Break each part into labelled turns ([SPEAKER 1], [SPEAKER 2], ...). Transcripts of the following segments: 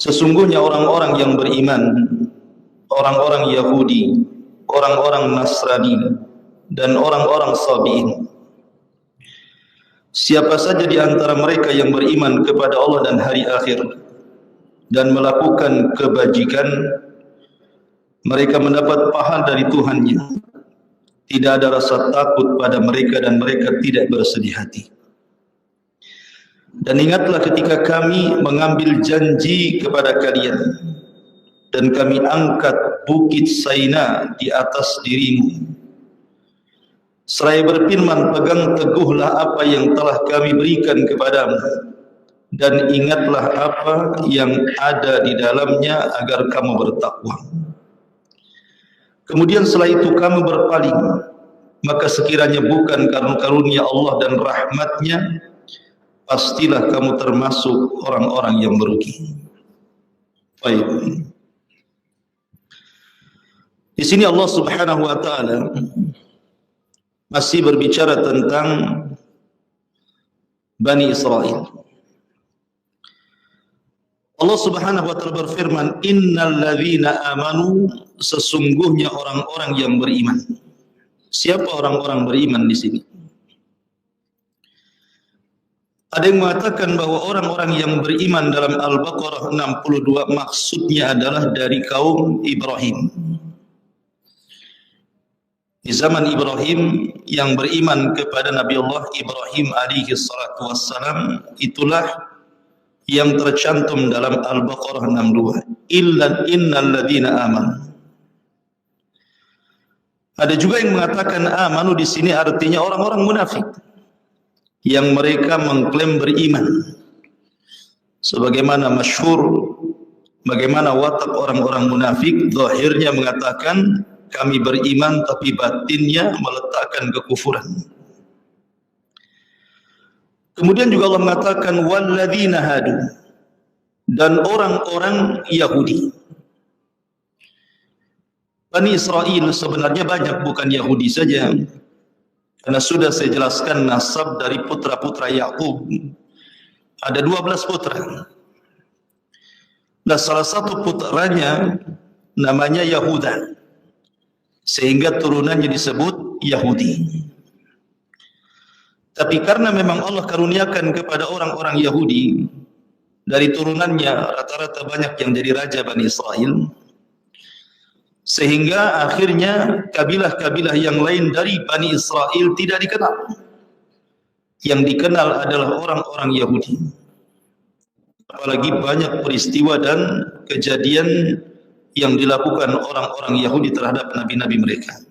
[SPEAKER 1] Sesungguhnya orang-orang yang beriman, orang-orang Yahudi, orang-orang Nasrani, dan orang-orang Sabi'in, siapa saja di antara mereka yang beriman kepada Allah dan hari akhir dan melakukan kebajikan, mereka mendapat pahala dari Tuhannya. Tidak ada rasa takut pada mereka dan mereka tidak bersedih hati. Dan ingatlah ketika kami mengambil janji kepada kalian dan kami angkat bukit Saina di atas dirimu, seraya berfirman, pegang teguhlah apa yang telah kami berikan kepadamu dan ingatlah apa yang ada di dalamnya agar kamu bertakwa. Kemudian setelah itu kamu berpaling, maka sekiranya bukan karena karunia Allah dan rahmatnya, pastilah kamu termasuk orang-orang yang merugi. Baik. Di sini Allah Subhanahu wa taala masih berbicara tentang Bani Israel. Allah Subhanahu wa taala berfirman, innal ladzina amanu, sesungguhnya orang-orang yang beriman. Siapa orang-orang beriman di sini? Ada yang mengatakan bahwa orang-orang yang beriman dalam Al-Baqarah 62 maksudnya adalah dari kaum Ibrahim. Di zaman Ibrahim yang beriman kepada Nabi Allah Ibrahim alaihi salatu wassalam, itulah yang tercantum dalam Al-Baqarah 62. Illa innal ladzina amanu. Ada juga yang mengatakan amanu di sini artinya orang-orang munafik yang mereka mengklaim beriman. Sebagaimana masyhur, bagaimana watak orang-orang munafik, zahirnya mengatakan kami beriman tapi batinnya meletakkan kekufuran. Kemudian juga Allah mengatakan walladzina hadu, dan orang-orang Yahudi. Bani Israel sebenarnya banyak, bukan Yahudi saja. Karena sudah saya jelaskan nasab dari putra-putra Yakub. Ada 12 putra. Dan salah satu putranya namanya Yahuda, sehingga turunannya disebut Yahudi. Tapi karena memang Allah karuniakan kepada orang-orang Yahudi, dari turunannya rata-rata banyak yang jadi raja Bani Israel, sehingga akhirnya kabilah-kabilah yang lain dari Bani Israel tidak dikenal. Yang dikenal adalah orang-orang Yahudi. Apalagi banyak peristiwa dan kejadian yang dilakukan orang-orang Yahudi terhadap nabi-nabi mereka.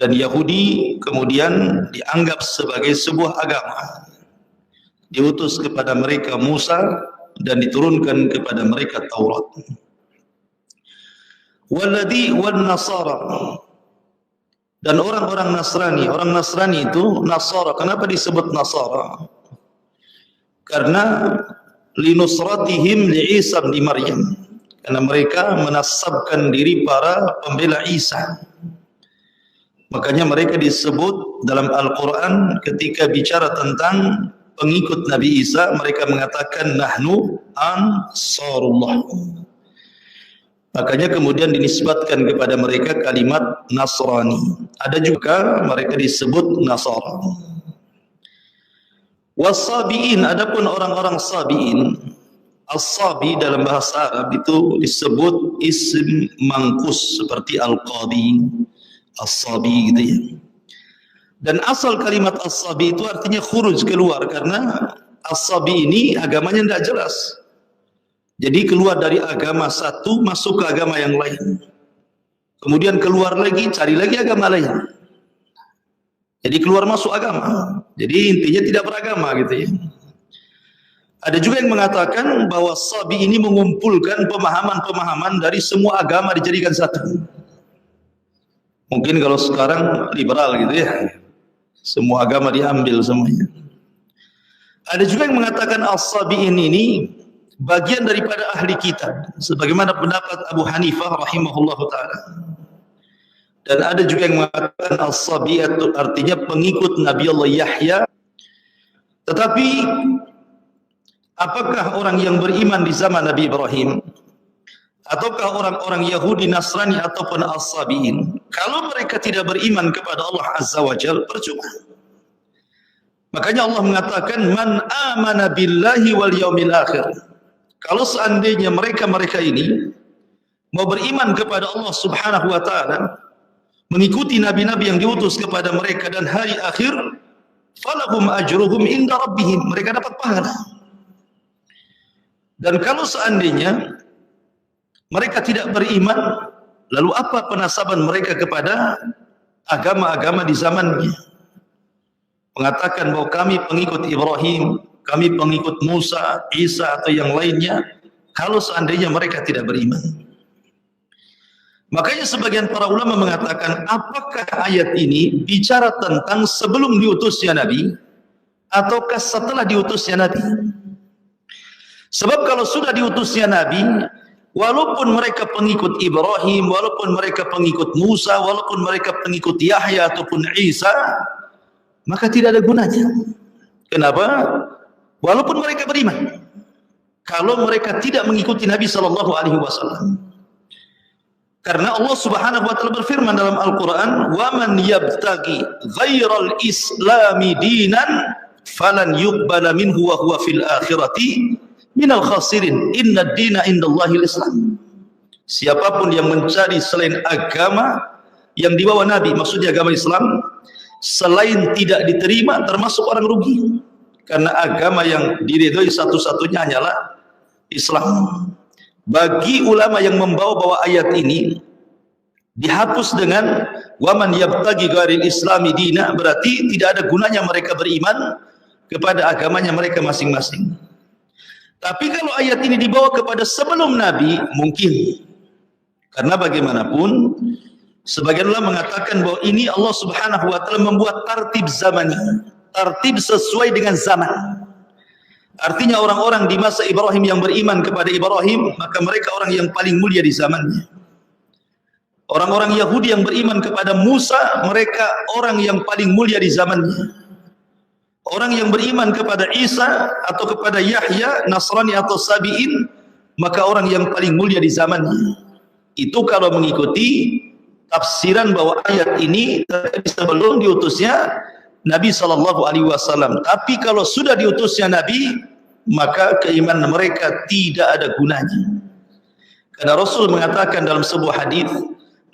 [SPEAKER 1] Dan Yahudi kemudian dianggap sebagai sebuah agama. Diutus kepada mereka Musa dan diturunkan kepada mereka Taurat. Walladhi wan Nasara, dan orang-orang Nasrani. Orang Nasrani itu Nasara. Kenapa disebut Nasara? Karena linusratihim li Isa bin Maryam, karena mereka menasabkan diri para pembela Isa. Makanya mereka disebut dalam Al-Quran ketika bicara tentang pengikut Nabi Isa, mereka mengatakan nahnu ansarullah. Makanya kemudian dinisbatkan kepada mereka kalimat Nasrani. Ada juga mereka disebut Nasara. Was-Sabi'in, adapun orang-orang Sabi'in, As-Sabi dalam bahasa Arab itu disebut isim mangkus seperti Al-Qadi, As-Sabi gitu ya. Dan asal kalimat As-Sabi itu artinya khuruj, keluar, karena As-Sabi ini agamanya tidak jelas. Jadi keluar dari agama satu masuk ke agama yang lain, kemudian keluar lagi cari lagi agama lain. Jadi keluar masuk agama. Jadi intinya tidak beragama gitu ya. Ada juga yang mengatakan bahwa Sabi ini mengumpulkan pemahaman-pemahaman dari semua agama dijadikan satu. Mungkin kalau sekarang liberal gitu ya, semua agama diambil semuanya. Ada juga yang mengatakan As-Sabi'in ini bagian daripada ahli kitab, sebagaimana pendapat Abu Hanifah rahimahullahu taala. Dan ada juga yang mengatakan As-Sabi'atu artinya pengikut Nabi Allah Yahya. Tetapi Apakah orang yang beriman di zaman Nabi Ibrahim ataukah orang-orang Yahudi, Nasrani ataupun As-Sabi'in, kalau mereka tidak beriman kepada Allah Azza wa Jalla, percuma. Makanya Allah mengatakan man amana billahi wal yaumil akhir. Kalau seandainya mereka-mereka ini mau beriman kepada Allah Subhanahu wa taala, mengikuti nabi-nabi yang diutus kepada mereka dan hari akhir, falahum ajruhum inda rabbihim, mereka dapat pahala. Dan kalau seandainya mereka tidak beriman, lalu apa penasaban mereka kepada agama-agama di zamannya? Mengatakan bahwa kami pengikut Ibrahim, kami pengikut Musa, Isa atau yang lainnya, kalau seandainya mereka tidak beriman. Makanya sebagian para ulama mengatakan, apakah ayat ini bicara tentang sebelum diutusnya Nabi ataukah setelah diutusnya Nabi? Sebab kalau sudah diutusnya Nabi, walaupun mereka pengikut Ibrahim, walaupun mereka pengikut Musa, walaupun mereka pengikut Yahya ataupun Isa, maka tidak ada gunanya. Kenapa? Walaupun mereka beriman, kalau mereka tidak mengikuti Nabi SAW. Karena Allah Subhanahu wa taala berfirman dalam Al-Qur'an, "Wa man yabtaghi ghairal islami dinan falan yuqbala minhu wa huwa fil akhirati minal khasirin. Inna ad-dina indallahil Islam." Siapapun yang mencari selain agama yang dibawa Nabi, maksudnya agama Islam, selain tidak diterima, termasuk orang rugi. Karena agama yang diridhoi satu-satunya hanyalah Islam. Bagi ulama yang membawa ayat ini dihapus dengan waman yabtaghi ghairil islami dina, berarti tidak ada gunanya mereka beriman kepada agamanya mereka masing-masing. Tapi kalau ayat ini dibawa kepada sebelum Nabi, mungkin. Karena bagaimanapun sebagian ulama mengatakan bahwa ini Allah Subhanahu wa taala membuat tartib zamani, tartib sesuai dengan zaman. Artinya orang-orang di masa Ibrahim yang beriman kepada Ibrahim, maka mereka orang yang paling mulia di zamannya. Orang-orang Yahudi yang beriman kepada Musa, mereka orang yang paling mulia di zamannya. Orang yang beriman kepada Isa atau kepada Yahya, Nasrani atau Sabi'in, maka orang yang paling mulia di zamannya. Itu kalau mengikuti tafsiran bahwa ayat ini sebelum diutusnya Nabi SAW. Tapi kalau sudah diutusnya Nabi, maka keimanan mereka tidak ada gunanya. Karena Rasul mengatakan dalam sebuah hadis,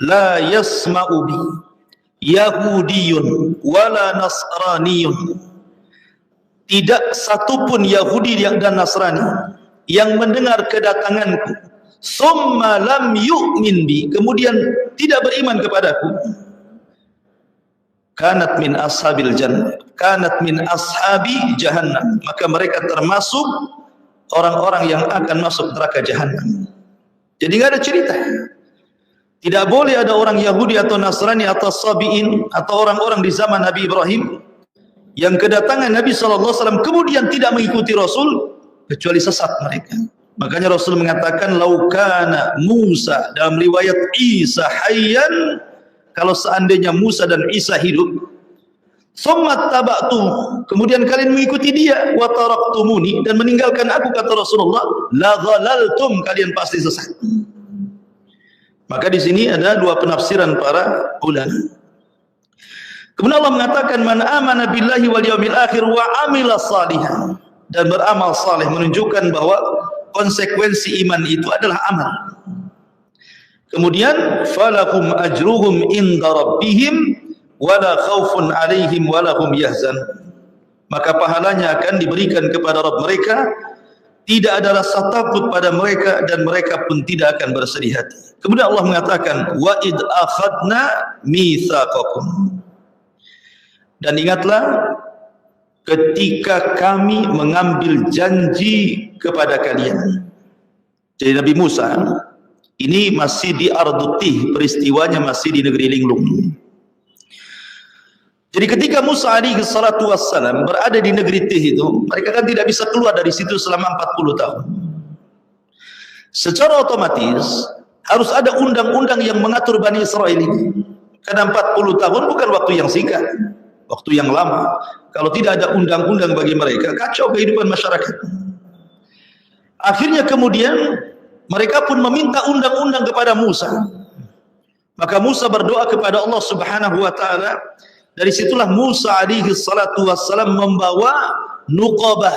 [SPEAKER 1] la yasma'u bi Yahudiyun wala Nasraniyun. Tidak satupun Yahudi dan Nasrani yang mendengar kedatanganku, summa lam yu'min bi, kemudian tidak beriman kepadaku, kanat min ashabil jannah, kanat min ashabi jahannam, maka mereka termasuk orang-orang yang akan masuk neraka jahannam. Jadi nggak ada cerita. Tidak boleh ada orang Yahudi atau Nasrani atau Sabi'in atau orang-orang di zaman Nabi Ibrahim yang kedatangan Nabi SAW kemudian tidak mengikuti Rasul, kecuali sesat mereka. Makanya Rasul mengatakan, laukana Musa, dalam riwayat Isa hayyan, kalau seandainya Musa dan Isa hidup, summa taba'tum, kemudian kalian mengikuti dia, wa taraktumuni, dan meninggalkan aku, kata Rasulullah, la dhalaltum, kalian pasti sesat. Maka di sini ada dua penafsiran para ulama. Kemudian Allah mengatakan, man amana billahi wal yaumil akhir wa amila salihan, dan beramal saleh, menunjukkan bahwa konsekuensi iman itu adalah amal. Kemudian falahum ajruhum inda rabbihim wala khaufun alaihim wala hum yahzan, maka pahalanya akan diberikan kepada Rabb mereka, tidak ada rasa takut pada mereka dan mereka pun tidak akan bersedih hati. Kemudian Allah mengatakan, wa id akhadna mitsaqakum, dan ingatlah ketika kami mengambil janji kepada kalian. Jadi Nabi Musa ini masih di Ardutih, peristiwanya masih di negeri Linglung. Jadi ketika Musa alaihi salatu wassalam berada di negeri Tih itu, mereka kan tidak bisa keluar dari situ selama 40 tahun. Secara otomatis harus ada undang-undang yang mengatur Bani Israel ini. Karena 40 tahun bukan waktu yang singkat, waktu yang lama. Kalau tidak ada undang-undang bagi mereka, kacau kehidupan masyarakat. Akhirnya kemudian mereka pun meminta undang-undang kepada Musa. Maka Musa berdoa kepada Allah Subhanahu wa taala. Dari situlah Musa alaihi salatu wassalam membawa nuqabah,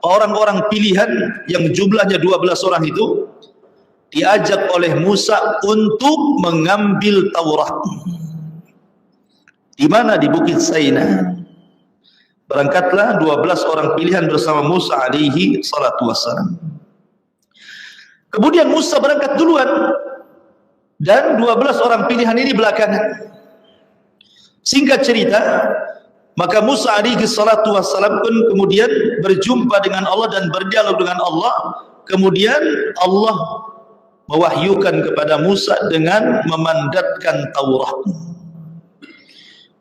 [SPEAKER 1] orang-orang pilihan yang jumlahnya 12 orang itu, diajak oleh Musa untuk mengambil Taurat. Di mana? Di Bukit Saina. Berangkatlah 12 orang pilihan bersama Musa alaihi salatu wassalam. Kemudian Musa berangkat duluan dan 12 orang pilihan ini belakangan. Singkat cerita, maka Musa alaihi salatu wassalam pun kemudian berjumpa dengan Allah dan berdialog dengan Allah. Kemudian Allah mewahyukan kepada Musa dengan memandatkan Taurat.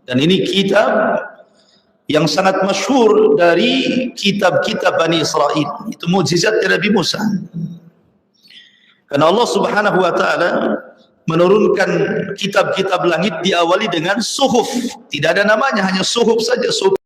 [SPEAKER 1] Dan ini kitab yang sangat masyhur dari kitab-kitab Bani Israel. Itu mukjizat Nabi Musa. Karena Allah Subhanahu wa taala menurunkan kitab-kitab langit diawali dengan suhuf. Tidak ada namanya, hanya suhuf saja. Suhuf